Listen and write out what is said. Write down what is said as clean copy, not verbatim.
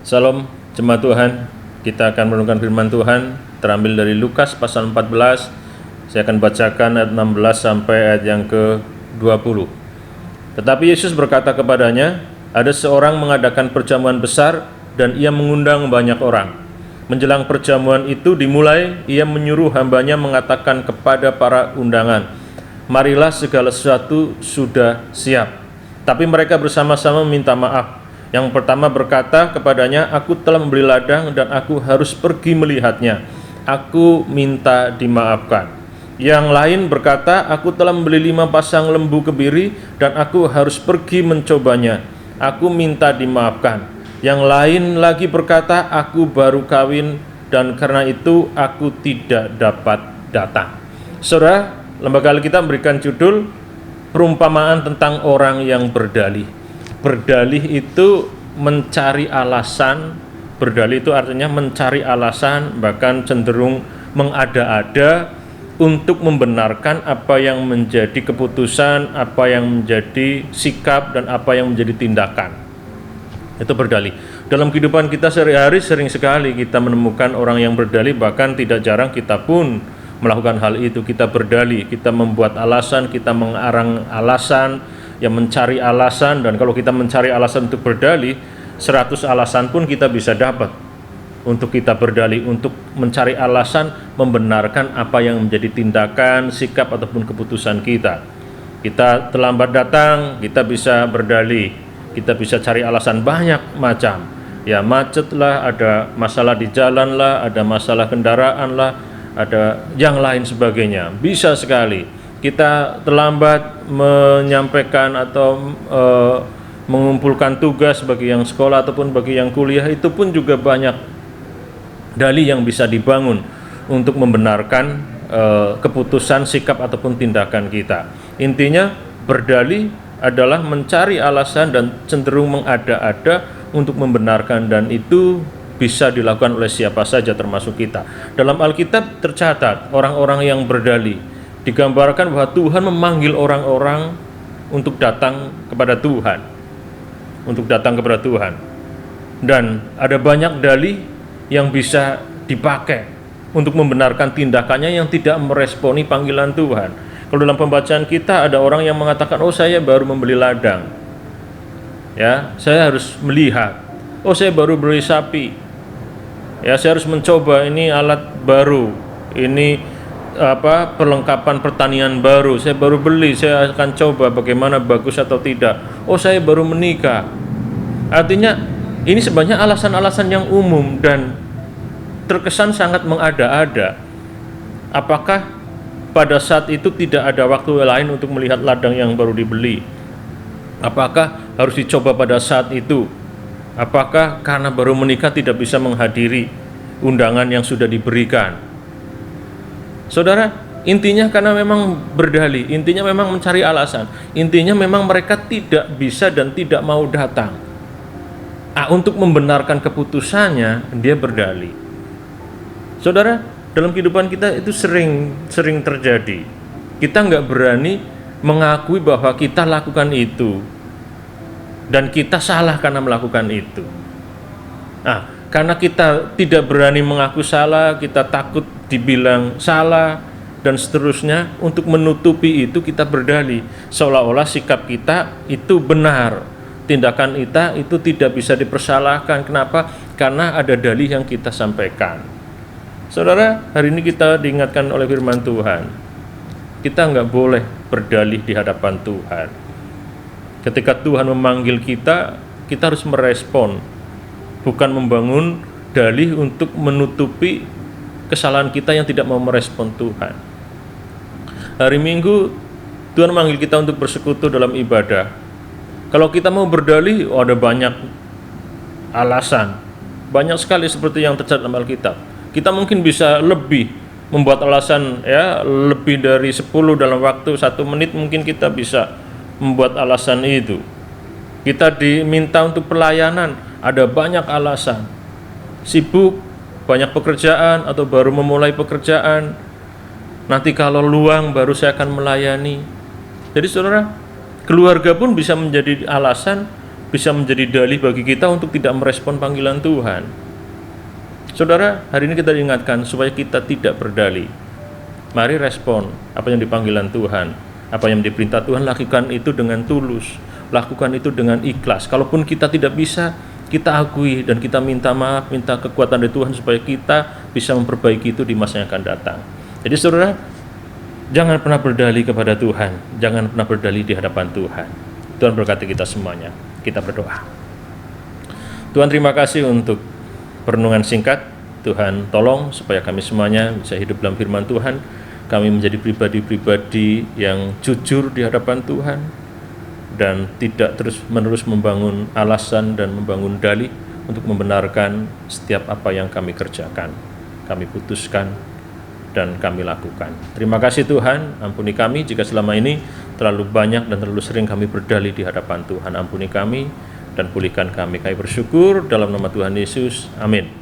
Salam jemaat Tuhan. Kita akan merenungkan firman Tuhan terambil dari Lukas pasal 14. Saya akan bacakan ayat 16 sampai ayat yang ke-20. Tetapi Yesus berkata kepadanya, ada seorang mengadakan perjamuan besar dan ia mengundang banyak orang. Menjelang perjamuan itu dimulai, ia menyuruh hambanya mengatakan kepada para undangan, marilah segala sesuatu sudah siap. Tapi mereka bersama-sama minta maaf. Yang pertama berkata kepadanya, aku telah membeli ladang dan aku harus pergi melihatnya. Aku minta dimaafkan. Yang lain berkata, aku telah membeli 5 pasang lembu kebiri dan aku harus pergi mencobanya. Aku minta dimaafkan. Yang lain lagi berkata, aku baru kawin dan karena itu aku tidak dapat datang. Saudara, lembaga Alkitab memberikan judul perumpamaan tentang orang yang berdalih. Berdalih itu mencari alasan, berdalih itu artinya mencari alasan, bahkan cenderung mengada-ada untuk membenarkan apa yang menjadi keputusan, apa yang menjadi sikap, dan apa yang menjadi tindakan. Itu berdalih. Dalam kehidupan kita sehari-hari sering sekali kita menemukan orang yang berdalih, bahkan tidak jarang kita pun melakukan hal itu. Kita berdalih, kita membuat alasan, kita mengarang alasan, yang mencari alasan, dan kalau kita mencari alasan untuk berdalih, 100 alasan pun kita bisa dapat untuk kita berdalih, untuk mencari alasan membenarkan apa yang menjadi tindakan, sikap, ataupun keputusan kita. Kita terlambat datang, kita bisa berdalih, kita bisa cari alasan banyak macam. Ya, macet lah, ada masalah di jalan lah, ada masalah kendaraan lah, ada yang lain sebagainya. Bisa sekali kita terlambat menyampaikan atau mengumpulkan tugas bagi yang sekolah ataupun bagi yang kuliah, itu pun juga banyak dalih yang bisa dibangun untuk membenarkan keputusan, sikap, ataupun tindakan kita. Intinya berdalih adalah mencari alasan dan cenderung mengada-ada untuk membenarkan, dan itu bisa dilakukan oleh siapa saja termasuk kita. Dalam Alkitab tercatat orang-orang yang berdalih, digambarkan bahwa Tuhan memanggil orang-orang untuk datang kepada Tuhan, dan ada banyak dalih yang bisa dipakai untuk membenarkan tindakannya yang tidak meresponi panggilan Tuhan. Kalau dalam pembacaan kita ada orang yang mengatakan, oh saya baru membeli ladang, ya saya harus melihat, oh saya baru beli sapi, ya saya harus mencoba, ini alat baru, ini perlengkapan pertanian baru, saya baru beli, saya akan coba bagaimana bagus atau tidak. Oh saya baru menikah. Artinya ini sebenarnya alasan-alasan yang umum dan terkesan sangat mengada-ada. Apakah pada saat itu tidak ada waktu lain untuk melihat ladang yang baru dibeli? Apakah harus dicoba pada saat itu? Apakah karena baru menikah tidak bisa menghadiri undangan yang sudah diberikan? Saudara, intinya karena memang berdalih, intinya memang mencari alasan, intinya memang mereka tidak bisa dan tidak mau datang. Untuk membenarkan keputusannya, dia berdalih. Saudara, dalam kehidupan kita itu sering terjadi. Kita nggak berani mengakui bahwa kita lakukan itu, dan kita salah karena melakukan itu. Karena kita tidak berani mengaku salah, kita takut dibilang salah, dan seterusnya. Untuk menutupi itu kita berdalih, seolah-olah sikap kita itu benar, tindakan kita itu tidak bisa dipersalahkan. Kenapa? Karena ada dalih yang kita sampaikan. Saudara, hari ini kita diingatkan oleh firman Tuhan, kita nggak boleh berdalih di hadapan Tuhan. Ketika Tuhan memanggil kita, kita harus merespon, bukan membangun dalih untuk menutupi kesalahan kita yang tidak mau merespon Tuhan. Hari Minggu Tuhan memanggil kita untuk bersekutu dalam ibadah. Kalau kita mau berdalih, ada banyak alasan, banyak sekali seperti yang tercatat dalam Alkitab. Kita mungkin bisa lebih membuat alasan, ya lebih dari 10 dalam waktu 1 menit mungkin kita bisa membuat alasan itu. Kita diminta untuk pelayanan, ada banyak alasan, sibuk, banyak pekerjaan, atau baru memulai pekerjaan, nanti kalau luang baru saya akan melayani. Jadi saudara, keluarga pun bisa menjadi alasan bisa menjadi dalih bagi kita untuk tidak merespon panggilan Tuhan. Saudara, hari ini kita diingatkan supaya kita tidak berdalih. Mari respon apa yang dipanggilan Tuhan, apa yang diperintah Tuhan, lakukan itu dengan tulus, lakukan itu dengan ikhlas. Kalaupun kita tidak bisa, kita akui dan kita minta maaf, minta kekuatan dari Tuhan supaya kita bisa memperbaiki itu di masa yang akan datang. Jadi saudara, jangan pernah berdalih kepada Tuhan, jangan pernah berdalih di hadapan Tuhan. Tuhan berkati kita semuanya. Kita berdoa. Tuhan, terima kasih untuk perenungan singkat. Tuhan tolong supaya kami semuanya bisa hidup dalam firman Tuhan. Kami menjadi pribadi-pribadi yang jujur di hadapan Tuhan dan tidak terus-menerus membangun alasan dan membangun dalih untuk membenarkan setiap apa yang kami kerjakan, kami putuskan, dan kami lakukan. Terima kasih Tuhan, ampuni kami jika selama ini terlalu banyak dan terlalu sering kami berdalih di hadapan Tuhan. Ampuni kami dan pulihkan kami. Kami bersyukur dalam nama Tuhan Yesus. Amin.